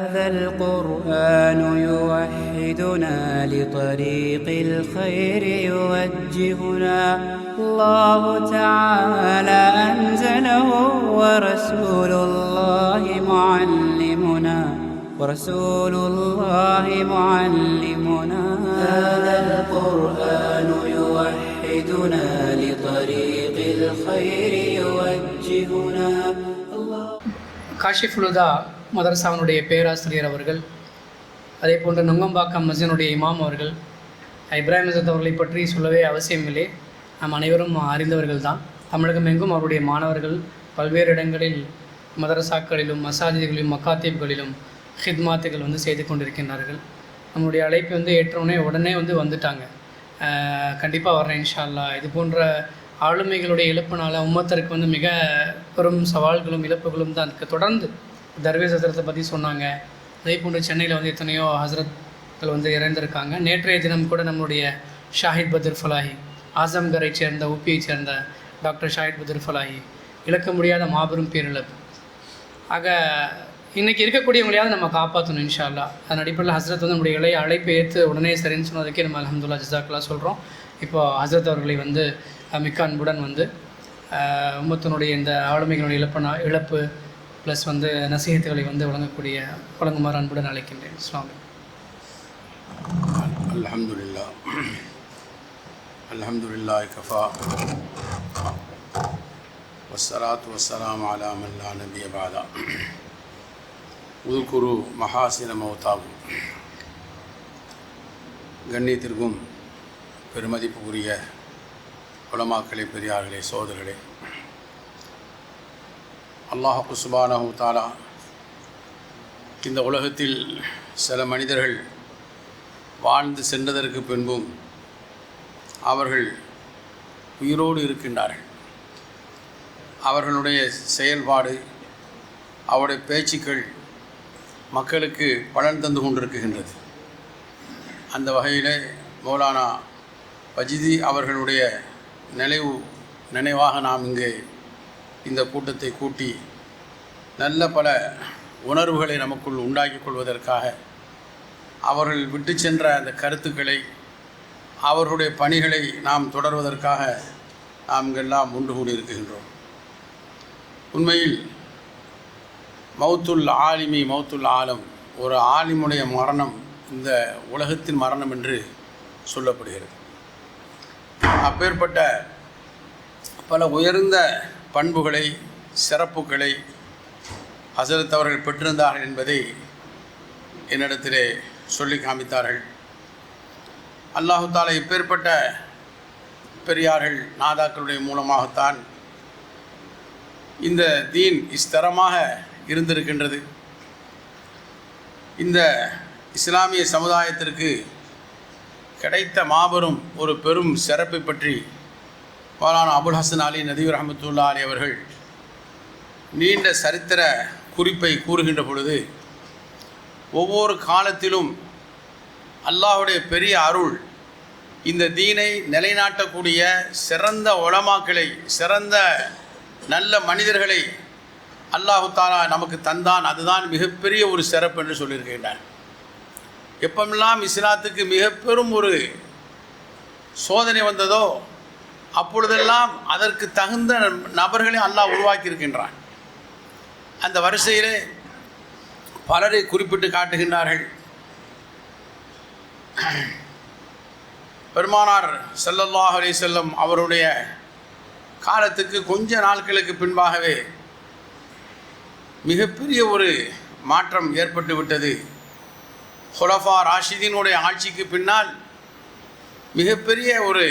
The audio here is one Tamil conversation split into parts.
هذا القرآن يوحدنا لطريق الخير يوجهنا الله تعالى أنزله ورسول الله معلمنا هذا القرآن يوحدنا لطريق الخير يوجهنا காஷிஃபுல் ஹுதா மதரசாவினுடைய பேராசிரியர் அவர்கள், அதே போன்று நுங்கம்பாக்கம் மஸ்ஜினுடைய இமாம் அவர்கள், இப்ராஹிம் ஹசரத் அவர்களை பற்றி சொல்லவே அவசியமில்லை, நாம் அனைவரும் அறிந்தவர்கள் தான். தமிழகம் எங்கும் அவருடைய மாணவர்கள் பல்வேறு இடங்களில் மதரசாக்களிலும் மசாஜிகளிலும் மக்காத்தீப்களிலும் ஹித்மாத்துகள் செய்து கொண்டிருக்கின்றார்கள். நம்முடைய அழைப்பு ஏற்றவுடனே உடனே வந்துட்டாங்க. கண்டிப்பாக வர்றேன் இன்ஷா அல்லாஹ். இது போன்ற ஆளுமைகளுடைய இழப்பினால் உம்மத்திற்கு மிக பெரும் சவால்களும் இழப்புகளும் தான் இருக்குது. தொடர்ந்து தர்வேஸ் ஹசரத்தை பற்றி சொன்னாங்க. அதே போன்று சென்னையில் எத்தனையோ ஹசரத்கள் இறந்திருக்காங்க. நேற்றைய தினம் கூட நம்முடைய ஷாஹித் பத்ர் ஃபலாஹி, ஆசம்கரை சேர்ந்த உபியை சேர்ந்த டாக்டர் ஷாஹித் பத்ர் ஃபலாஹி இழக்க முடியாத மாபெரும் பேரிழப்பு. ஆக இன்றைக்கி இருக்கக்கூடியவங்களையாவது நம்ம காப்பாற்றணும் இன்ஷா அல்லாஹ். அதன் அடிப்படையில் ஹசரத் நம்முடைய இளைய அழைப்பை ஏற்று உடனே சரின்னு சொன்னதுக்கே நம்ம அல்ஹம்துலில்லாஹ் ஜஸாக்கல்லாஹ் சொல்கிறோம். இப்போ ஹசரத் அவர்களை மிக்க அன்புடன் உம்மத்தினுடைய இந்த ஆளுமைகளுடைய இழப்பு ப்ளஸ் நசீஹத்துகளை வழங்குமாறு அன்புடன் அழைக்கின்றேன். அஸ்ஸலாமு அல்ஹம்துலில்லாஹ் அல்ஹம்துலில்லாஹி கஃபா வஸ்ஸலாத்து வஸ்ஸலாமு அலா மன் லா நபிய பஅதா உதுகுரு மஹாசின மௌதாகும். கண்ணியத்திற்கும் பெருமதிப்புக்குரிய உலமாக்களே, பெரியார்களே, சோதரர்களே, அல்லாஹ் சுப்ஹானஹு வ தஆலா இந்த உலகத்தில் சில மனிதர்கள் வாழ்ந்து சென்றதற்கு பின்பும் அவர்கள் உயிரோடு இருக்கின்றார்கள். அவர்களுடைய செயல்பாடு, அவருடைய பேச்சுக்கள் மக்களுக்கு பலன் தந்து கொண்டிருக்கின்றது. அந்த வகையில் மௌலானா வஜிதி அவர்களுடைய நினைவாக நாம் இங்கே இந்த கூட்டத்தை கூட்டி நல்ல பல உணர்வுகளை நமக்குள் உண்டாக்கிக் கொள்வதற்காக, அவர்கள் விட்டு சென்ற அந்த கருத்துக்களை, அவர்களுடைய பணிகளை நாம் தொடர்வதற்காக நாம் இங்கெல்லாம் ஒன்று கூடியிருக்கின்றோம். உண்மையில் மௌத்துல் ஆலிமி மௌத்துல் ஆலம், ஒரு ஆலிமுடைய மரணம் இந்த உலகத்தின் மரணம் என்று சொல்லப்படுகிறது. அப்பேற்பட்ட பல உயர்ந்த பண்புகளை, சிறப்புகளை ஹசரத் அவர்கள் பெற்றிருந்தார்கள் என்பதை என்னிடத்திலே சொல்லி காமித்தார்கள். அல்லாஹு தஆலா இப்பேற்பட்ட பெரியார்கள் நாதாக்களுடைய மூலமாகத்தான் இந்த தீன் ஸ்திரமாக இருந்திருக்கின்றது. இந்த இஸ்லாமிய சமுதாயத்திற்கு கிடைத்த மாபெரும் ஒரு பெரும் சிறப்பை பற்றி மௌலானா அபுல் ஹசன் அலி நதீர் ரஹ்மத்துல்லாஹி அலைஹி அவர்கள் நீண்ட சரித்திர குறிப்பை கூறுகின்ற பொழுது, ஒவ்வொரு காலத்திலும் அல்லாஹுடைய பெரிய அருள் இந்த தீனை நிலைநாட்டக்கூடிய சிறந்த உலமாக்களை, சிறந்த நல்ல மனிதர்களை அல்லாஹு தஆலா நமக்கு தந்தான். அதுதான் மிகப்பெரிய ஒரு சிறப்பு என்று சொல்லியிருக்கின்றார். எப்பமெல்லாம் இஸ்லாத்துக்கு மிக பெரும் ஒரு சோதனை வந்ததோ அப்பொழுதெல்லாம் அதற்கு தகுந்த நபர்களை அல்லாஹ் உருவாக்கியிருக்கின்றான். அந்த வரிசையிலே பலரை குறிப்பிட்டு காட்டுகின்றார்கள். பெருமானார் ஸல்லல்லாஹு அலைஹி வஸல்லம் அவருடைய காலத்துக்கு கொஞ்ச நாட்களுக்கு பின்பாகவே மிகப்பெரிய ஒரு மாற்றம் ஏற்பட்டு விட்டது. ஹுலஃபா ராஷிதீனுடைய ஆட்சிக்கு பின்னால் மிகப்பெரிய ஒரு,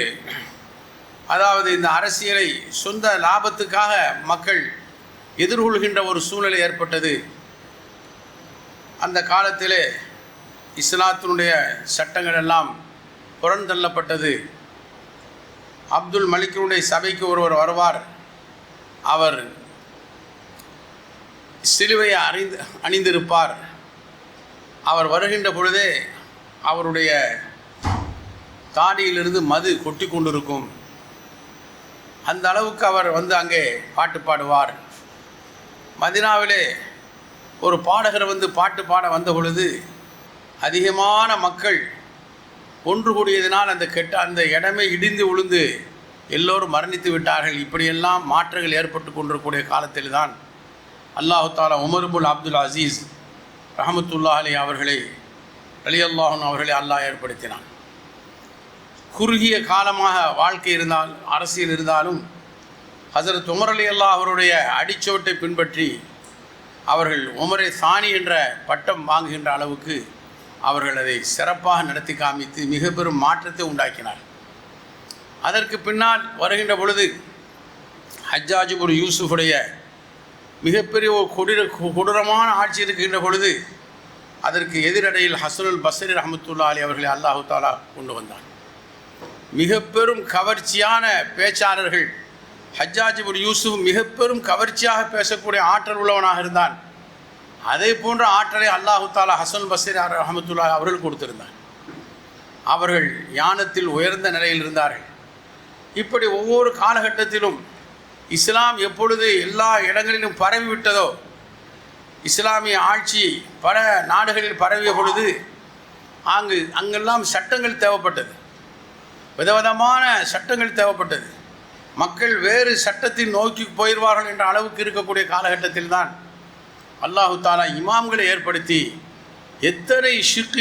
அதாவது இந்த அரசியலை சொந்த லாபத்துக்காக மக்கள் எதிர்கொள்கின்ற ஒரு சூழ்நிலை ஏற்பட்டது. அந்த காலத்திலே இஸ்லாத்தினுடைய சட்டங்கள் எல்லாம் புறந்தள்ளப்பட்டது. அப்துல் மலிக்கினுடைய சபைக்கு ஒருவர் வருவார். அவர் சிலுவையை அணிந்திருப்பார். அவர் வருகின்ற பொழுதே அவருடைய தாடியிலிருந்து மது கொட்டி கொண்டிருக்கும். அந்த அளவுக்கு அவர் அங்கே பாட்டு பாடுவார். மதினாவிலே ஒரு பாடகர் பாட்டு பாட வந்த பொழுது அதிகமான மக்கள் ஒன்று கூடியதினால் அந்த இடமே இடிந்து விழுந்து எல்லோரும் மரணித்து விட்டார்கள். இப்படியெல்லாம் மாற்றங்கள் ஏற்பட்டு கொண்டிருக்கூடிய காலத்தில் தான் அல்லாஹு தாலா உமர் இப்னு அப்துல் அசீஸ் ரஹமத்துல்லாஹி அலைஹி அவர்களை ரலியல்லாஹு அன்ஹு அவர்களை அல்லாஹ் ஏற்படுத்தினான். குறுகிய காலமாக வாழ்க்கை இருந்தால் அரசியல் இருந்தாலும் ஹஸரத் உமர் ரலியல்லாஹு அவருடைய அடிச்சோட்டை பின்பற்றி அவர்கள் உமரே சானி என்ற பட்டம் வாங்குகின்ற அளவுக்கு அவர்கள் அதை சிறப்பாக நடத்தி காமித்து மிக பெரும் மாற்றத்தை உண்டாக்கினார். அதற்கு பின்னால் வருகின்ற பொழுது ஹஜ்ஜாஜ் இப்னு யூசுஃபுடைய மிகப்பெரிய ஒரு கொடூரமான ஆட்சி இருக்கின்ற பொழுது அதற்கு எதிரடையில் ஹஸனுல் பஸ்ரி ரஹ்மத்துல்லாஹி அலைஹி அவர்களை அல்லாஹு தாலா கொண்டு வந்தார். மிக பெரும் கவர்ச்சியான பேச்சாளர்கள். ஹஜ்ஜாஜ் இப்னு யூசுஃப் மிக பெரும் கவர்ச்சியாக பேசக்கூடிய ஆற்றல் உள்ளவனாக இருந்தான். அதே போன்ற ஆற்றலை அல்லாஹு தாலா ஹஸனுல் பஸ்ரி ரஹ்மத்துல்லாஹி அவர்கள் கொடுத்திருந்தார். அவர்கள் ஞானத்தில் உயர்ந்த நிலையில் இருந்தார்கள். இப்படி ஒவ்வொரு காலகட்டத்திலும் இஸ்லாம் எப்பொழுது எல்லா இடங்களிலும் பரவிவிட்டதோ, இஸ்லாமிய ஆட்சி பல நாடுகளில் பரவிய பொழுது அங்கெல்லாம் சட்டங்கள் தேவைப்பட்டது, விதவிதமான சட்டங்கள் தேவைப்பட்டது. மக்கள் வேறு சட்டத்தை நோக்கி போயிடுவார்கள் என்ற அளவுக்கு இருக்கக்கூடிய காலகட்டத்தில் தான் அல்லாஹு தாலா இமாம்களை ஏற்படுத்தி எத்தனை ஷிர்க்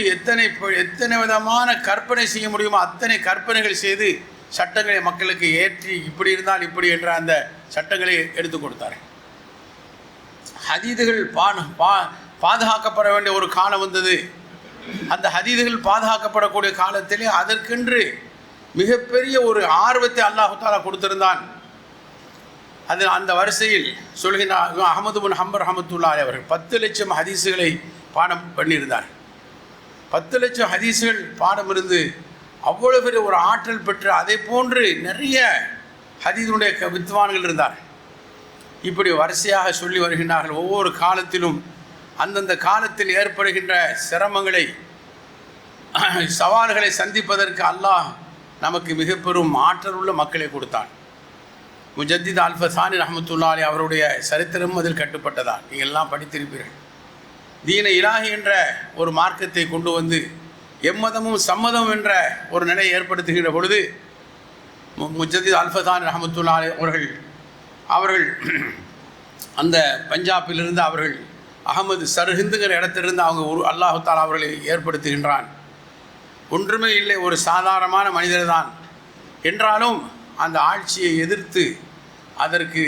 எத்தனை விதமான கற்பனை செய்ய முடியுமோ அத்தனை கற்பனைகள் செய்து சட்டங்களை மக்களுக்கு ஏற்றி இப்படி இருந்தால் இப்படி என்ற அந்த சட்டங்களை எடுத்து கொடுத்தார். ஹதீதுகள் பாதுகாக்கப்பட வேண்டிய ஒரு காலம் வந்தது. அந்த ஹதீதுகள் பாதுகாக்கப்படக்கூடிய காலத்திலே அதற்கென்று மிகப்பெரிய ஒரு ஆர்வத்தை அல்லாஹு தாலா கொடுத்திருந்தான். அதில் அந்த வரிசையில் சொல்கின்ற அஹமது பின் ஹம்பர் ரஹ்மத்துல்லாஹி அவர்கள் 10 லட்சம் ஹதீஸுகளை பாடம் பண்ணியிருந்தார். 10 லட்சம் ஹதீஸுகள் பாடம் இருந்து அவ்வளோ பெரிய ஒரு ஆற்றல் பெற்று அதே போன்று நிறைய ஹதீஸுடைய வித்வான்கள் இருந்தார். இப்படி வரிசையாக சொல்லி வருகின்றார்கள். ஒவ்வொரு காலத்திலும் அந்தந்த காலத்தில் ஏற்படுகின்ற சிரமங்களை சவால்களை சந்திப்பதற்கு அல்லாஹ் நமக்கு மிக பெரும் ஆற்றல் உள்ள மக்களை கொடுத்தான். முஜத்தித் அல்ஃபசானி ரஹ்மத்துல்லாஹி அலைஹி அவருடைய சரித்திரம் அதில் கட்டுப்பட்டதான். நீங்கள் எல்லாம் படித்திருப்பீர்கள். தீன இலாஹி என்ற ஒரு மார்க்கத்தை கொண்டு வந்து எம்மதமும் சம்மதம் என்ற ஒரு நிலையை ஏற்படுத்துகின்ற பொழுது முஜத்தித் அல்ஃபசானி ரஹ்மத்துல்லாஹி அலைஹி அவர்கள் அந்த பஞ்சாபிலிருந்து அவர்கள் அகமது சர்ஹிந்துங்கிற இடத்திலிருந்து அவங்க அல்லாஹு தாலா அவர்களை ஏற்படுத்துகின்றான். ஒன்றுமே இல்லை, ஒரு சாதாரணமான மனிதர் தான். என்றாலும் அந்த ஆட்சியை எதிர்த்து அதற்கு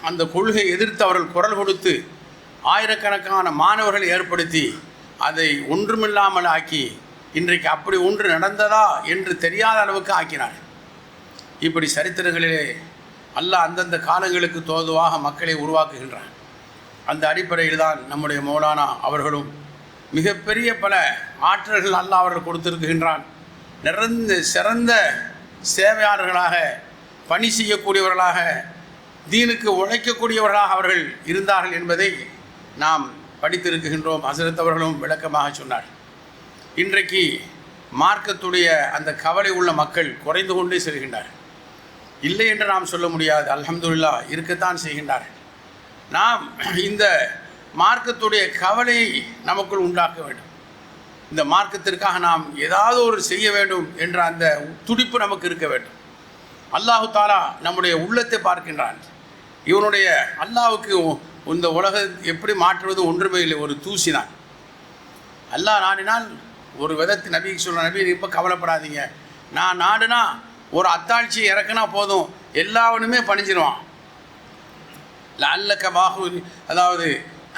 அந்த கொள்கையை எதிர்த்து அவர்கள் குரல் கொடுத்து ஆயிரக்கணக்கான மாணவர்களை ஏற்படுத்தி அதை ஒன்றுமில்லாமல் ஆக்கி இன்றைக்கு அப்படி ஒன்று நடந்ததா என்று தெரியாத அளவுக்கு ஆக்கினார். இப்படி சரித்திரங்களிலே அல்லாஹ் அந்தந்த காலங்களுக்கு தோதுவாக மக்களை உருவாக்குகின்றான். அந்த அடிப்படையில் தான் நம்முடைய மௌலானா அவர்களும் மிகப்பெரிய பல ஆற்றல்கள் அல்லாஹ் அவர்கள் கொடுத்திருக்கின்றான். சிறந்த சேவையாளர்களாக, பணி செய்யக்கூடியவர்களாக, தீனுக்கு உழைக்கக்கூடியவர்களாக அவர்கள் இருந்தார்கள் என்பதை நாம் படித்திருக்கின்றோம். ஹஸரத் அவர்களும் விளக்கமாக சொன்னார். இன்றைக்கு மார்க்கத்துடைய அந்த கவலை உள்ள மக்கள் குறைந்து கொண்டே செல்கின்றார். இல்லை என்று நாம் சொல்ல முடியாது. அல்ஹம்துலில்லாஹ் இருக்கத்தான் செய்கின்றார்கள். நாம் இந்த மார்க்கத்துடைய கவலையை நமக்குள் உண்டாக்க வேண்டும். இந்த மார்க்கத்திற்காக நாம் ஏதாவது ஒரு செய்ய வேண்டும் என்ற அந்த துடிப்பு நமக்கு இருக்க வேண்டும். அல்லாஹு தாலா நம்முடைய உள்ளத்தை பார்க்கின்றான். இவனுடைய அல்லாஹ்வுக்கு இந்த உலகம் எப்படி மாற்றுவது ஒன்றுமே இல்லை, ஒரு தூசினான். அல்லாஹ் நாடினால் ஒரு விதத்து நபிக்கு சொல்கிற நபி இப்போ கவலைப்படாதீங்க, நான் நாடுனா ஒரு அத்தாட்சியை இறக்குனா போதும் எல்லாவனுமே பணிஞ்சிருவான். அல்லக்க பாகு, அதாவது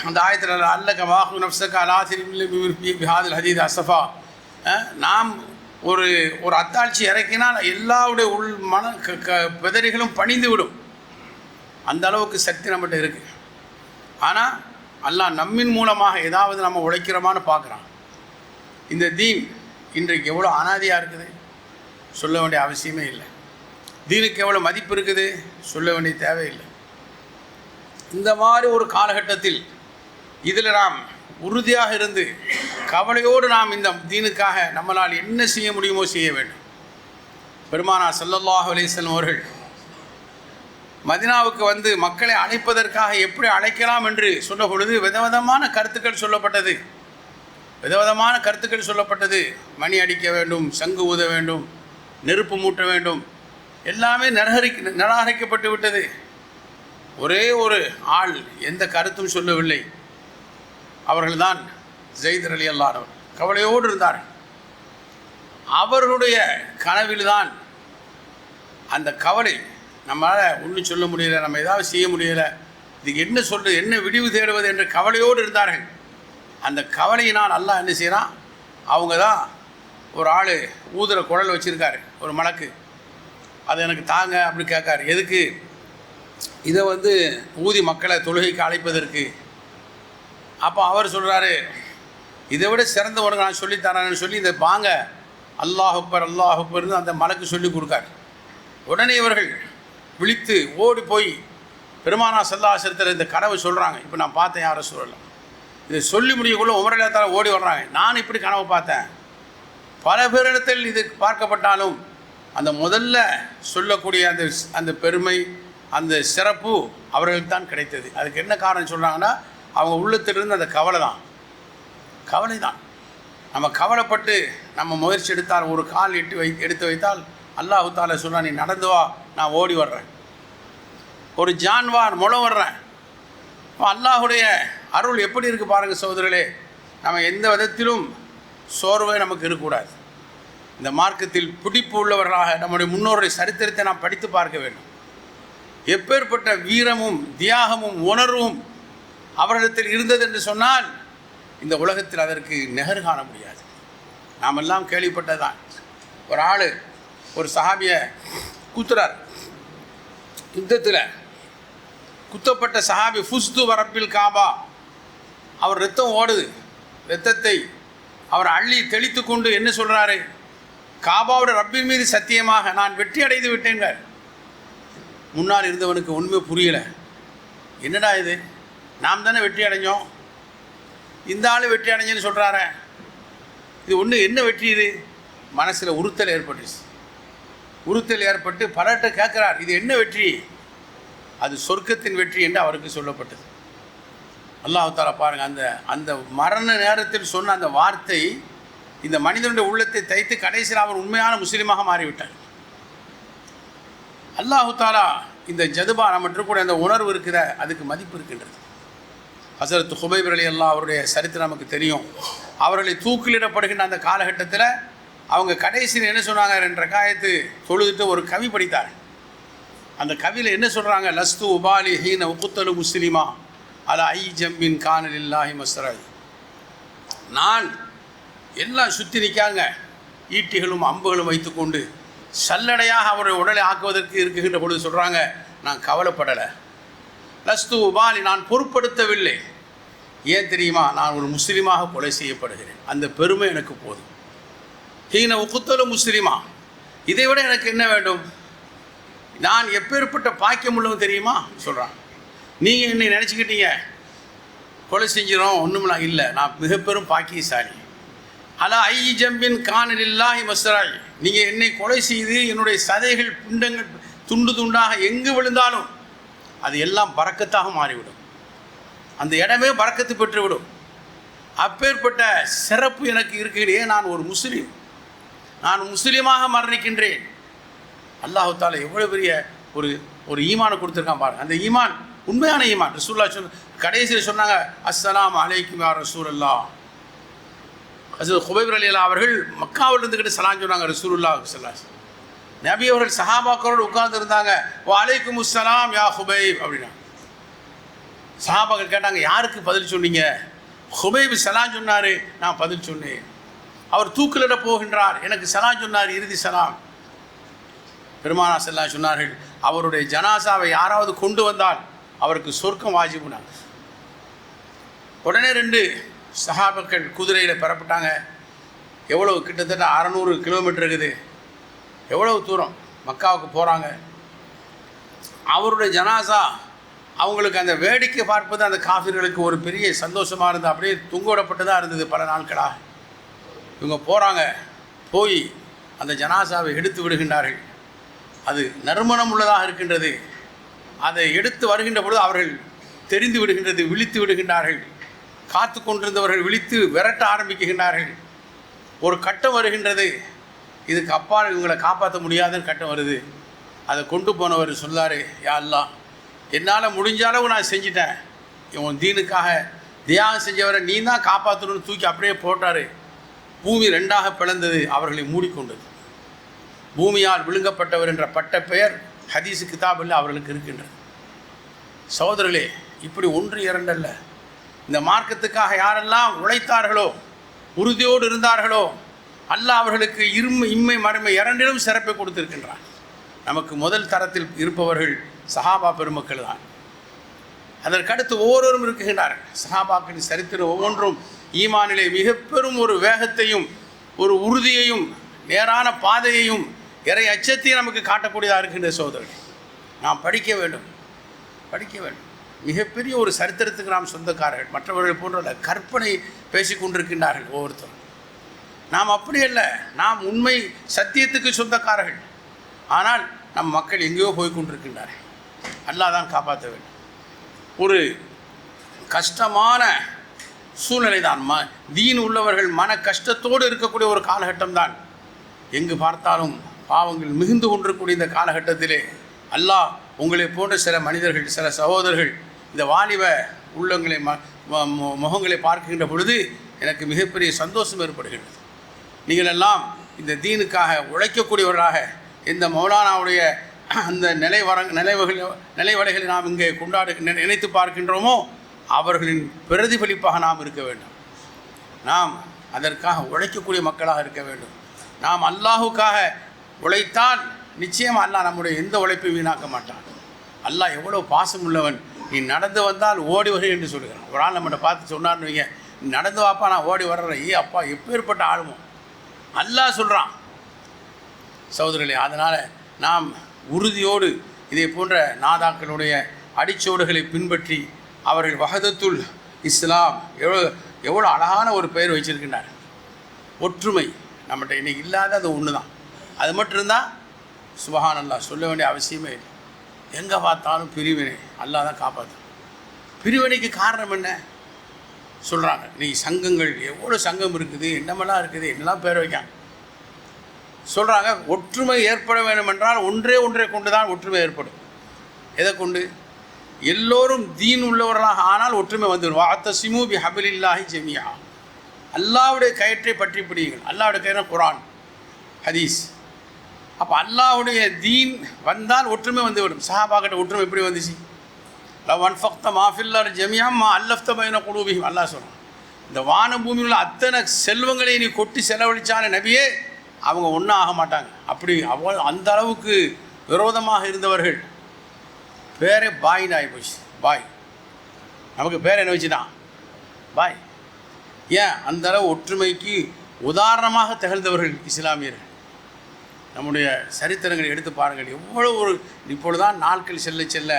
அந்த ஆயத்தில் அல்லக்க பாகு நப்சக்க அலாசிரில் ஹதீத் அசஃபா, நாம் ஒரு அத்தாட்சி இறக்கினால் எல்லாவுடைய மன பெதறிகளும் பணிந்து விடும். அந்த அளவுக்கு சக்தி நம்மகிட்ட இருக்குது. ஆனால் அல்லாஹ் நம்மின் மூலமாக ஏதாவது நம்ம உழைக்கிறோமான்னு பார்க்குறான். இந்த தீன் இன்றைக்கு எவ்வளோ அனாதியாக இருக்குது சொல்ல வேண்டிய அவசியமே இல்லை. தீனுக்கு எவ்வளோ மதிப்பு இருக்குது சொல்ல வேண்டிய தேவையில்லை. இந்த மாதிரி ஒரு காலகட்டத்தில் இதில் நாம் உறுதியாக இருந்து கவலையோடு நாம் இந்த தீனுக்காக நம்மளால் என்ன செய்ய முடியுமோ செய்ய வேண்டும். பெருமானார் ஸல்லல்லாஹு அலைஹி வஸல்லம் அவர்கள் மதினாவுக்கு வந்து மக்களை அழைப்பதற்காக எப்படி அழைக்கலாம் என்று சொன்ன பொழுது விதவிதமான கருத்துக்கள் சொல்லப்பட்டது. விதவிதமான கருத்துக்கள் சொல்லப்பட்டது. மணி அடிக்க வேண்டும், சங்கு ஊத வேண்டும், நெருப்பு மூட்ட வேண்டும், எல்லாமே நிராகரிக்கப்பட்டு விட்டது. ஒரே ஒரு ஆள் எந்த கருத்தும் சொல்லவில்லை. அவர்கள்தான் ஸைத் ரலியல்லாஹு அன்ஹு. கவலையோடு இருந்தார். அவர்களுடைய கனவில்தான் அந்த கவலை, நம்மளால் ஒன்றும் சொல்ல முடியலை, நம்ம ஏதாவது செய்ய முடியலை, இதுக்கு என்ன சொல்கிறது, என்ன விடிவு தேடுவது என்ற கவலையோடு இருந்தார்கள். அந்த கவலையினால் அல்லாஹ் என்ன செய்கிறான், அவங்க தான் ஒரு ஆள் ஊதுற குழல் வச்சுருக்காரு, ஒரு மலக்கு. அதை எனக்கு தாங்க அப்படின்னு கேட்காரு. எதுக்கு? இதை வந்து ஊதி மக்களை தொழுகைக்கு அழைப்பதற்கு. அப்போ அவர் சொல்கிறாரு, இதை விட சிறந்தவனுக்கு நான் சொல்லித்தரேன்னு சொல்லி இந்த வாங்க அல்லாஹ் அக்பர் அல்லாஹ் அக்பர்னு அந்த மலக்கு சொல்லி கொடுக்காரு. உடனே இவர்கள் விழித்து ஓடி போய் பெருமானா ஸல்லல்லாஹு அலைஹி வஸல்லம் இந்த கனவு சொல்கிறாங்க. இப்போ நான் பார்த்தேன் யாரை சொல்லலாம், இதை சொல்லி முடியக்குள்ளே உமர் ரலியல்லாஹு அன்ஹு ஓடி வர்றாங்க. நான் இப்படி கனவு பார்த்தேன். பல பேரிடத்தில் இது பார்க்கப்பட்டாலும் அந்த முதல்ல சொல்லக்கூடிய அந்த பெருமை, அந்த சிறப்பு அவர்களுக்கு தான் கிடைத்தது. அதுக்கு என்ன காரணம் சொல்கிறாங்கன்னா, அவங்க உள்ளத்திலிருந்து அந்த கவலை தான். நம்ம கவலைப்பட்டு நம்ம முயற்சி எடுத்தால், ஒரு கால் எடுத்து வைத்தால் அல்லாஹ் தஆலா சொல்கிறான், நீ நடந்து வா, நான் ஓடி வர்றேன். ஒரு ஜான்வார் முளை வர்றேன். அல்லாஹுடைய அருள் எப்படி இருக்குது பாருங்கள் சகோதரர்களே. நம்ம எந்த விதத்திலும் சோர்வே நமக்கு இருக்கக்கூடாது. இந்த மார்க்கத்தில் பிடிப்பு உள்ளவர்களாக நம்முடைய முன்னோருடைய சரித்திரத்தை நாம் படித்து பார்க்க வேண்டும். எப்பேற்பட்ட வீரமும் தியாகமும் உணர்வும் அவரிடத்தில் இருந்தது என்று சொன்னால் இந்த உலகத்தில் அதற்கு நிகர் காண முடியாது. நாம் எல்லாம் கேள்விப்பட்டதான். ஒரு ஆள் ஒரு சஹாபியை குத்துறார். யுத்தத்தில் குத்தப்பட்ட சஹாபி ஃபுஸ்து வரப்பில் காபா, அவர் ரத்தம் ஓடுது. ரத்தத்தை அவர் அள்ளி தெளித்து கொண்டு என்ன சொல்கிறாரு, காபாவோட ரப்பின் மீது சத்தியமாக நான் வெற்றி அடைந்து விட்டேங்க. முன்னால் இருந்தவனுக்கு ஒன்றுமே புரியலை. என்னடா இது, நாம் தானே வெற்றி அடைஞ்சோம், இந்த ஆள் வெற்றி அடைஞ்சேன்னு சொல்கிறாரு, இது ஒன்று என்ன வெற்றி இது? மனசில் உறுத்தல் ஏற்பட்டு பலர்கிட்ட கேட்குறார், இது என்ன வெற்றி? அது சொர்க்கத்தின் வெற்றி என்று அவருக்கு சொல்லப்பட்டது. அல்லாஹ் தஆலா பாருங்கள், அந்த மரண நேரத்தில் சொன்ன அந்த வார்த்தை இந்த மனிதனுடைய உள்ளத்தை தைத்து கடைசியில் அவர் உண்மையான முஸ்லீமாக மாறிவிட்டார். அல்லாஹ் தஆலா இந்த ஜதுபா நம்மற்று கூட அந்த உணர்வு இருக்கிற அதுக்கு மதிப்பு இருக்கின்றது. ஹஸரத் ஹுபைப் ரலியல்லாஹு அவருடைய சரித்திரம் நமக்கு தெரியும். அவர்களை தூக்கிலிடப்படுகின்ற அந்த காலகட்டத்தில் அவங்க கடைசியில் என்ன சொன்னாங்க, 2 ரக்காயத்து தொழுதுட்டு ஒரு கவி படித்தார். அந்த கவியில் என்ன சொல்கிறாங்க, லஸ்து உபாலி ஹீன உக்குத்தலு முஸ்லிமா அலா ஐ ஜம்பின் கானலில்லாஹி மஸ்ராய். நான் எல்லாம் சுற்றி நிற்காங்க, ஈட்டிகளும் அம்புகளும் வைத்துக்கொண்டு சல்லடையாக அவருடைய உடலை ஆக்குவதற்கு இருக்குகின்ற பொழுது சொல்கிறாங்க, நான் கவலைப்படலை. லஸ்து உபாலி, நான் பொருட்படுத்தவில்லை. ஏன் தெரியுமா, நான் ஒரு முஸ்லீமாக கொலை செய்யப்படுகிறேன், அந்த பெருமை எனக்கு போதும். ஹீன உக்குத்தலு முஸ்லிமா, இதை விட எனக்கு என்ன வேண்டும்? நான் எப்பேற்பட்ட பாக்கியம் உள்ளவன் தெரியுமா சொல்கிறான். நீங்கள் என்னை நினச்சிக்கிட்டீங்க கொலை செஞ்சிடும் ஒன்றும் இல்லை, நான் மிக பெரும் பாக்கியசாலி. அலா ஐ ஜம்பின் கானலில்லாஹி மஸ்ராய், நீங்கள் என்னை கொலை செய்து என்னுடைய சதைகள் பிண்டங்கள் துண்டு துண்டாக எங்கு விழுந்தாலும் அது எல்லாம் பரக்கத்தாக மாறிவிடும், அந்த இடமே பரக்கத்து பெற்றுவிடும். அப்பேற்பட்ட சிறப்பு எனக்கு இருக்கிறதே. நான் ஒரு முஸ்லீம், நான் முஸ்லீமாக மரணிக்கின்றேன். அல்லாஹ் தஆலா எவ்வளோ பெரிய ஒரு ஈமானை கொடுத்துருக்கான் பாருங்கள். அந்த ஈமான் உண்மையான ஈமான். ரசூலுல்லாஹ் கடைசியில் சொன்னாங்க, அஸ்ஸலாமு அலைக்கும் யா ரசூலல்லாஹ். ஹஸரத் ஹுபைப் ரலியல்லாஹு அவர்கள் மக்காவில் இருந்துக்கிட்டு சலாம் சொன்னாங்க ரசூலுல்லாஹ் ஸல்லல்லாஹு அலைஹி வஸல்லம். நபி அவர்கள் சஹாபாக்களோடு உட்கார்ந்துருந்தாங்க. வ அலைக்கும் அஸ்ஸலாம் யா ஹுபைப் அப்படின்னா. சஹாபாக்கள் கேட்டாங்க, யாருக்கு பதில் சொன்னீங்க? ஹுபைப் சலாம் சொன்னார், நான் பதில் சொன்னேன். அவர் தூக்கிலிட போகின்றார், எனக்கு சலாம் சொன்னார், இறுதி சலாம். பெருமானா ஸல்லல்லாஹு சொன்னார்கள், அவருடைய ஜனாசாவை யாராவது கொண்டு வந்தால் அவருக்கு சொர்க்கம் வாஜிபுனாங்க. உடனே 2 சஹாபாக்கள் குதிரையில் பெறப்பட்டாங்க. எவ்வளோ, கிட்டத்தட்ட 600 கிலோமீட்டர் இருக்குது, எவ்வளவு தூரம் மக்காவுக்கு போகிறாங்க. அவருடைய ஜனாசா அவங்களுக்கு அந்த வேடிக்கை பார்ப்பது அந்த காஃபிர்களுக்கு ஒரு பெரிய சந்தோஷமாக இருந்தது. அப்படியே தொங்கோடப்பட்டதாக இருந்தது பல நாட்களாக. இவங்க போகிறாங்க, போய் அந்த ஜனாசாவை எடுத்து விடுகின்றார்கள். அது நறுமணம் உள்ளதாக இருக்கின்றது. அதை எடுத்து வருகின்ற பொழுது அவர்கள் தெரிந்து விடுகின்றது, விழித்து விடுகின்றார்கள். காத்து கொண்டிருந்தவர்கள் விழித்து விரட்ட ஆரம்பிக்கின்றார்கள். ஒரு கட்டம் வருகின்றது, இதுக்கு அப்பால் இவங்களை காப்பாற்ற முடியாதுன்னு கட்டம் வருது. அதை கொண்டு போனவர் சொல்லார், யா அல்லாஹ், என்னால் முடிஞ்ச அளவு நான் செஞ்சிட்டேன், இவன் தீனுக்காக தியாகம் செஞ்சவரை நீ தான் காப்பாற்றணும்னு தூக்கி அப்படியே போட்டார். பூமி ரெண்டாக பிளந்தது, அவர்களை மூடிக்கொண்டது. பூமியால் விழுங்கப்பட்டவர் என்ற பட்ட பெயர் ஹதீஸு கிதாபில் அவர்களுக்கு இருக்கின்றது. சகோதரர்களே, இப்படி ஒன்று இரண்டல்ல, இந்த மார்க்கத்துக்காக யாரெல்லாம் உழைத்தார்களோ, உறுதியோடு இருந்தார்களோ, அல்லாஹ் அவர்களுக்கு இம்மை மறுமை இரண்டிலும் சிறப்பை கொடுத்திருக்கின்றார். நமக்கு முதல் தரத்தில் இருப்பவர்கள் சஹாபா பெருமக்கள் தான். அதற்கடுத்து ஒவ்வொருவரும் இருக்குகின்றார்கள். சஹாபாக்களின் சரித்திரம் ஒவ்வொன்றும் ஈமானிலே மிக பெரும் ஒரு வேகத்தையும் ஒரு உறுதியையும் நேரான பாதையையும் இறை அச்சத்தையும் நமக்கு காட்டக்கூடியதாக இருக்கின்ற சோதரர்கள். நாம் படிக்க வேண்டும். மிகப்பெரிய ஒரு சரித்திரத்துக்கு நாம் சொந்தக்காரர்கள். மற்றவர்கள் போன்ற கற்பனை பேசி கொண்டிருக்கின்றார்கள் ஒவ்வொருத்தரும். நாம் அப்படி அல்ல, நாம் உண்மை சத்தியத்துக்கு சொந்தக்காரர்கள். ஆனால் நம் மக்கள் எங்கேயோ போய் கொண்டிருக்கின்றார்கள். அல்லாஹ் தான் காப்பாற்ற வேண்டும். ஒரு கஷ்டமான சூழ்நிலை தான். தீன் உள்ளவர்கள் மன கஷ்டத்தோடு இருக்கக்கூடிய ஒரு காலகட்டம் தான். எங்கு பார்த்தாலும் பாவங்கள் மிகுந்து கொண்டிருக்கக்கூடிய இந்த காலகட்டத்திலே அல்லாஹ் உங்களை போன்ற சில மனிதர்கள், சில சகோதரர்கள் இந்த வாலிப உள்ளங்களை முகங்களை பார்க்கின்ற பொழுது எனக்கு மிகப்பெரிய சந்தோஷம் ஏற்படுகிறது. நீங்கள் எல்லாம் இந்த தீனுக்காக உழைக்கக்கூடியவர்களாக இந்த மௌலானாவுடைய அந்த நிலைவலைகளை நாம் இங்கே நினைத்து பார்க்கின்றோமோ அவர்களின் பிரதிபலிப்பாக நாம் இருக்க வேண்டும். நாம் அதற்காக உழைக்கக்கூடிய மக்களாக இருக்க வேண்டும். நாம் அல்லாஹுக்காக உழைத்தால் நிச்சயம் அல்லாஹ் நம்முடைய எந்த உழைப்பையும் வீணாக்க மாட்டான். அல்லாஹ் எவ்வளோ பாசம் உள்ளவன். நீ நடந்து வந்தால் ஓடி வரு என்று சொல்கிறான். ஒரு ஆள் நம்மகிட்ட பார்த்து சொன்னார்னு வைங்க, நீ நடந்து வாப்பா, நான் ஓடி வர்றேன். அப்பா எப்பேற்பட்ட ஆளுமோ அல்லாஹ் சொல்கிறான். சகோதரர்களே, அதனால் நாம் உறுதியோடு இதே போன்ற நாதாக்களுடைய அடிச்சோடுகளை பின்பற்றி அவர்கள் வஹதத்துல் இஸ்லாம் எவ்வளோ அழகான ஒரு பெயர் வச்சிருக்கின்றார். ஒற்றுமை நம்மகிட்ட இன்றைக்கி இல்லாத அது ஒன்று தான். அது மட்டும் இருந்தால் சுபஹான் அல்லாஹ் சொல்ல வேண்டிய அவசியமே இல்லை. எங்கே பார்த்தாலும் பிரிவினை. அல்லாஹ் தான் காப்பாற்றும். பிரிவினைக்கு காரணம் என்ன சொல்கிறாங்க. இன்றைக்கி சங்கங்கள் எவ்வளோ சங்கம் இருக்குது, என்னமெல்லாம் இருக்குது, என்னெல்லாம் பேர் வைக்காங்க. சொல்கிறாங்க ஒற்றுமை ஏற்பட வேண்டும் என்றால் ஒன்றே கொண்டு தான் ஒற்றுமை ஏற்படும். எதை கொண்டு? எல்லோரும் தீன் உள்ளவர்களாக ஆனால் ஒற்றுமை வந்துடும். வஅத்தஸிமு பிஹபிலில்லாஹி ஜமீஆ. அல்லாஹ்வுடைய கயிற்றை பற்றி பிடியுங்கள். அல்லாஹ்வுடைய கயிறு குர்ஆன் ஹதீஸ். அப்போ அல்லாஹ்வுடைய தீன் வந்தால் ஒற்றுமை வந்துவிடும். சஹாபாக்கிட்ட ஒற்றுமை எப்படி வந்துச்சு? லவ் அன்ஃபக்த மா ஃபில் அர்தி ஜமீஅன் மா அல்லஃப்த பைன குலூபிஹிம். அல்லாஹ் சொல்கிறான், இந்த வான பூமியில் உள்ள அத்தனை செல்வங்களை நீ கொட்டி செலவழிச்சான நபியே, அவங்க ஒன்றும் ஆக மாட்டாங்க. அப்படி அந்த அளவுக்கு விரோதமாக இருந்தவர்கள். பேரே பாயின்னு ஆகி போச்சு. பாய். நமக்கு பேர் என்ன வச்சுதான்? பாய். ஏன்? அந்த அளவு ஒற்றுமைக்கு உதாரணமாக திகழ்ந்தவர்கள் இஸ்லாமியர்கள். நம்முடைய சரித்திரங்களை எடுத்து பாருங்கள். எவ்வளோ ஒரு இப்பொழுதுதான் நாட்கள் செல்ல செல்ல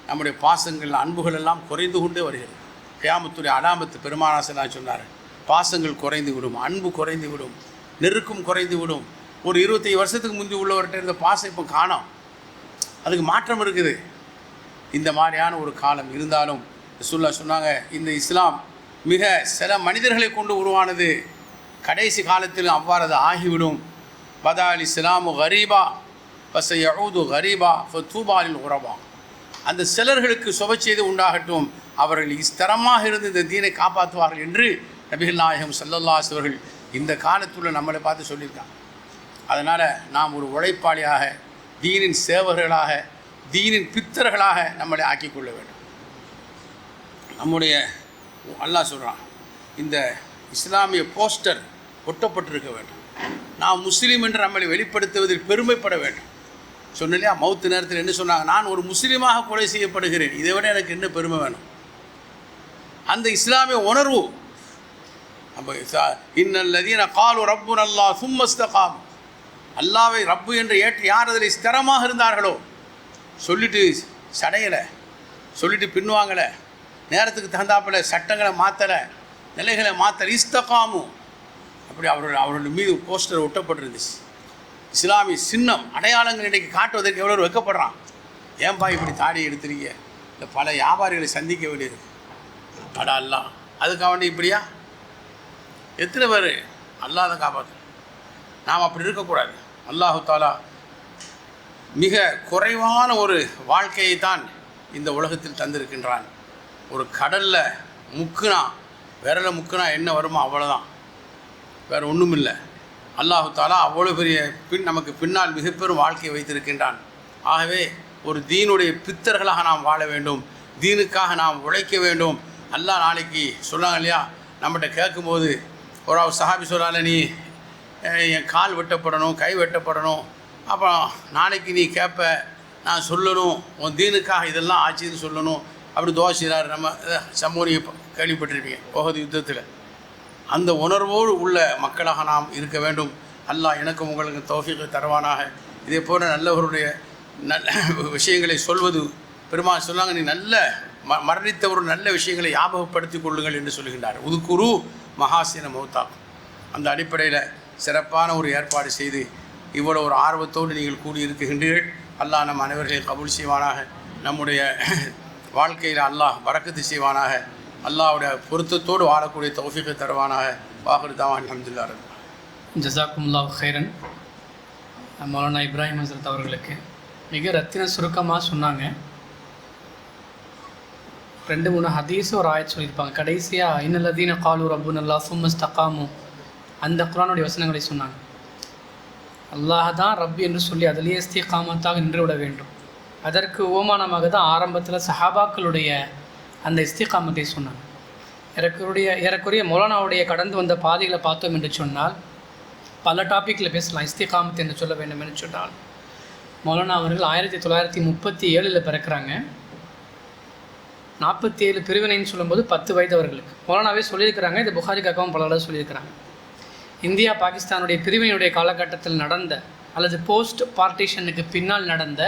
நம்முடைய பாசங்கள், அன்புகள் எல்லாம் குறைந்து கொண்டே வருகிறது. கியாமத்துடைய அலாமத்து பெருமானாசனா சொன்னார், பாசங்கள் குறைந்து விடும், அன்பு குறைந்து விடும், நெருக்கம் குறைந்து விடும். ஒரு 25 வருஷத்துக்கு முந்தி உள்ளவர்கிட்ட இருந்த பாசம் இப்போ காணோம். அதுக்கு மாற்றம் இருக்குது. இந்த மாதிரியான ஒரு காலம் இருந்தாலும் ரசூலுல்லாஹ் சொன்னாங்க, இந்த இஸ்லாம் மிக சில மனிதர்களை கொண்டு உருவானது. கடைசி காலத்தில் அவ்வாறு அது ஆகிவிடும். பதால் இஸ்லாமு கரீபா ஃபஸயஊது கரீபா ஃபதூபாலில் உரபா. அந்த சிலர்களுக்கு சுப செய்தி உண்டாகட்டும், அவர்கள் ஸ்திரமாக இருந்து இந்த தீனை காப்பாற்றுவார்கள் என்று நபிகள் நாயகம் ஸல்லல்லாஹு அலைஹி வஸல்லம் இந்த காலத்தில் நம்மளை பார்த்து சொல்லியிருக்காங்க. அதனால் நாம் ஒரு உழைப்பாளியாக, தீனின் சேவகர்களாக, தீனின் பித்தர்களாக நம்மளை ஆக்கிக்கொள்ள வேண்டும். நம்முடைய அல்லாஹ் சொல்கிறான், இந்த இஸ்லாமிய போஸ்டர் ஒட்டப்பட்டிருக்க வேண்டும். நாம் முஸ்லீம் என்று நம்மளை வெளிப்படுத்துவதில் பெருமைப்பட வேண்டும். சொன்னலையா, மௌத்து நேரத்தில் என்ன சொன்னாங்க? நான் ஒரு முஸ்லீமாக கொலை செய்யப்படுகிறேன், இதை விட எனக்கு என்ன பெருமை வேணும்? அந்த இஸ்லாமிய உணர்வு. நம்ம இன்னல்லதீன காலு ரப்புன அல்லாஹ் சும்ம இஸ்தகாமு, அல்லாவை ரப்பு என்று ஏற்று யார் அதில் ஸ்திரமாக இருந்தார்களோ, சொல்லிட்டு சடையலை, சொல்லிட்டு பின்வாங்கலை, நேரத்துக்கு தகுந்தாப்பில் சட்டங்களை மாற்றலை, நிலைகளை மாற்றலை, இஸ்தகாமு, அப்படி அவர்கள் மீது போஸ்டர் ஒட்டப்பட்டிருந்துச்சு. இஸ்லாமிய சின்னம், அடையாளங்கள் இன்றைக்கு காட்டுவதற்கு எவ்வளோ வைக்கப்படுறான். ஏன்பா இப்படி தாடி எடுத்துறீங்க, இல்லை பல வியாபாரிகளை சந்திக்க வேண்டியது அடா அல்லா அதுக்காக வேண்டி இப்படியா? எத்தனை பேர் அல்லாஹ் தான் காப்பாற்று. நாம் அப்படி இருக்கக்கூடாது. அல்லாஹு தாலா மிக குறைவான ஒரு வாழ்க்கையை தான் இந்த உலகத்தில் தந்திருக்கின்றான். ஒரு கடலில் முக்குனா விரல முக்குனா என்ன வருமோ அவ்வளோதான், வேறு ஒன்றும் இல்லை. அல்லாஹு தாலா அவ்வளோ பெரிய நமக்கு பின்னால் மிக பெரும் வாழ்க்கையை வைத்திருக்கின்றான். ஆகவே ஒரு தீனுடைய பித்தர்களாக நாம் வாழ வேண்டும், தீனுக்காக நாம் உழைக்க வேண்டும். அல்லாஹ் நாளைக்கு சொன்னாங்க இல்லையா, நம்மகிட்ட கேட்கும்போது ஒரு சஹாபி சொல்லால, நீ என் கால் வெட்டப்படணும், கை வெட்டப்படணும், அப்போ நாளைக்கு நீ கேட்ப, நான் சொல்லணும் உன் தீனுக்காக இதெல்லாம் ஆச்சுன்னு சொல்லணும். அப்படி துவா நம்ம சமூக கேள்விப்பட்டிருப்பீங்க உஹது யுத்தத்தில். அந்த உணர்வோடு உள்ள மக்களாக நாம் இருக்க வேண்டும். அல்லாஹ் எனக்கும் உங்களுக்கு தௌஃபீக் தருவானாக. இதே போன்ற நல்லவருடைய நல்ல விஷயங்களை சொல்வது, பெருமாள் சொன்னாங்க, நீ நல்ல மரணித்தவர் நல்ல விஷயங்களை ஞாபகப்படுத்தி கொள்ளுங்கள் என்று சொல்லுகின்றார். உதுகுரு மஹாசின மௌத்தாக்கும். அந்த அடிப்படையில் சிறப்பான ஒரு ஏற்பாடு செய்து இவ்வளோ ஒரு ஆர்வத்தோடு நீங்கள் கூடியிருக்கின்றீர்கள். அல்லாஹ் நம் அனைவர்களையும் கபூல் செய்வானாக. நம்முடைய வாழ்க்கையில் அல்லாஹ் பரக்கத்து செய்வானாக. அல்லாஹ்வுடைய பொருத்தத்தோடு வாழக்கூடிய தௌஃபீக் தருவானாக. வாஹிரு தஅவானா அல்ஹம்துலில்லாஹ். ஜஸாக்குமுல்லாஹ் ஹைரன். மௌலானா இப்ராஹிம் ஹசரத் அவர்களுக்கு மிக ரத்தின சுருக்கமாக சொன்னாங்க. 2-3 ஹதீஸ் ஒரு ஆயத் சொல்லியிருப்பாங்க. கடைசியாக இன்னல்லதீன காலு ரப்புனல்லாஹ் சும்ம இஸ்தகாமு, அந்த குர்ஆனுடைய வசனங்களை சொன்னாங்க. அல்லாஹ் தான் ரப் என்று சொல்லி அதிலேயே இஸ்திகாமத்தாக நின்று விட வேண்டும். அதற்கு ஓமானமாக தான் ஆரம்பத்தில் சஹாபாக்களுடைய அந்த இஸ்திகாமத்தை சொன்னாங்க. ஏறக்குறைய மௌலானாவுடைய கடந்து வந்த பாதைகளை பார்த்தோம் என்று சொன்னால் பல டாப்பிக்கில் பேசலாம். இஸ்திகாமத் என்று சொல்ல வேண்டும் என்று சொன்னால், மௌலானா அவர்கள் 1937 பிறக்கிறாங்க. 47 பிரிவினைன்னு சொல்லும்போது 10 வயது அவர்களுக்கு. மௌலானாவே சொல்லியிருக்கிறாங்க, இது புகாரி காக்காவும் பல தடவை சொல்லியிருக்கிறாங்க. இந்தியா பாகிஸ்தானுடைய பிரிவினையுடைய காலகட்டத்தில் நடந்த அல்லது போஸ்ட் பார்ட்டிஷனுக்கு பின்னால் நடந்த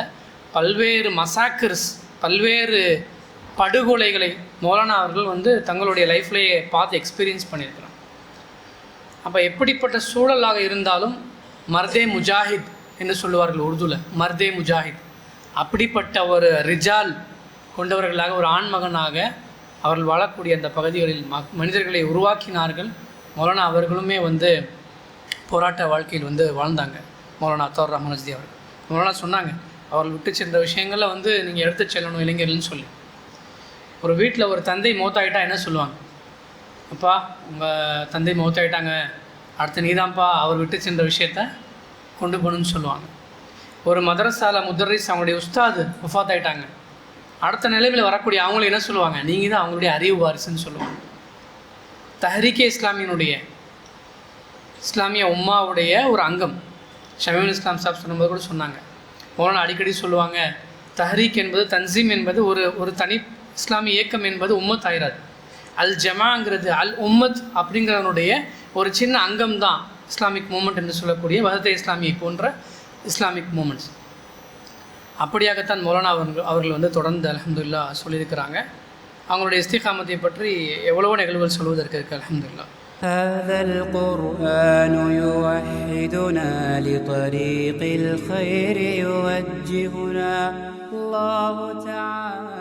பல்வேறு மசாக்கர்ஸ், பல்வேறு படுகொலைகளை மௌலானா அவர்கள் தங்களுடைய லைஃப்லேயே பார்த்து எக்ஸ்பீரியன்ஸ் பண்ணியிருக்கிறாங்க. அப்போ எப்படிப்பட்ட சூழலாக இருந்தாலும் மர்தே முஜாஹித் என்று சொல்லுவார்கள் உருதுவில், மர்தே முஜாஹித். அப்படிப்பட்ட ஒரு ரிஜால் கொண்டவர்களாக, ஒரு ஆண்மகனாக அவர்கள் வாழக்கூடிய அந்த பகுதிகளில் மனிதர்களை உருவாக்கினார்கள். மௌலானா அவர்களுமே போராட்ட வாழ்க்கையில் வாழ்ந்தாங்க. மௌலானா அத்தார் ரஹ்மான் நஜ்தி அவர்கள். மௌலானா சொன்னாங்க, அவர்கள் விட்டு சென்ற விஷயங்களில் நீங்கள் எடுத்து செல்லணும் இளைஞர்கள்னு சொல்லி. ஒரு வீட்டில் ஒரு தந்தை மௌத்தாயிட்டா என்ன சொல்லுவாங்க? அப்பா உங்கள் தந்தை மௌத்தாயிட்டாங்க, அடுத்து நீதான்ப்பா அவர் விட்டு சென்ற விஷயத்த கொண்டு போகணுன்னு சொல்லுவாங்க. ஒரு மதரசால முதர்ரிஸ் அவங்களுடைய உஸ்தாது வஃபாத் ஆகிட்டாங்க, அடுத்த நிலையில் வரக்கூடிய அவங்களும் என்ன சொல்லுவாங்க? நீங்கள் தான் அவங்களுடைய அறிவு வாரிசுன்னு சொல்லுவாங்க. தஹ்ரீக்கே இஸ்லாமிய உம்மாவுடைய ஒரு அங்கம் ஷமீமுல் இஸ்லாம் சாப் சொல்லும்போது கூட சொன்னாங்க. மௌலானா அடிக்கடி சொல்லுவாங்க, தஹ்ரீக் என்பது, தன்சீம் என்பது ஒரு தனி இஸ்லாமிய இயக்கம் என்பது உம்மத் ஆயிராது. அல் ஜமாங்கிறது அல் உம்மத் அப்படிங்கிறவனுடைய ஒரு சின்ன அங்கம் தான் இஸ்லாமிக் மூமெண்ட் என்று சொல்லக்கூடிய வஹதே இஸ்லாமியை போன்ற இஸ்லாமிக் மூமெண்ட்ஸ். அப்படியாகத்தான் மௌலானா அவர்கள் தொடர்ந்து அல்ஹம்துலில்லாஹ் சொல்லியிருக்கிறாங்க. அவங்களுடைய இஸ்திகாமத்தை பற்றி எவ்வளவோ நிகழ்வுகள் சொல்வதற்கு இருக்குது. அல்ஹம்துலில்லாஹ். هذا القرآن يوحدنا لطريق الخير يوجهنا الله تعالى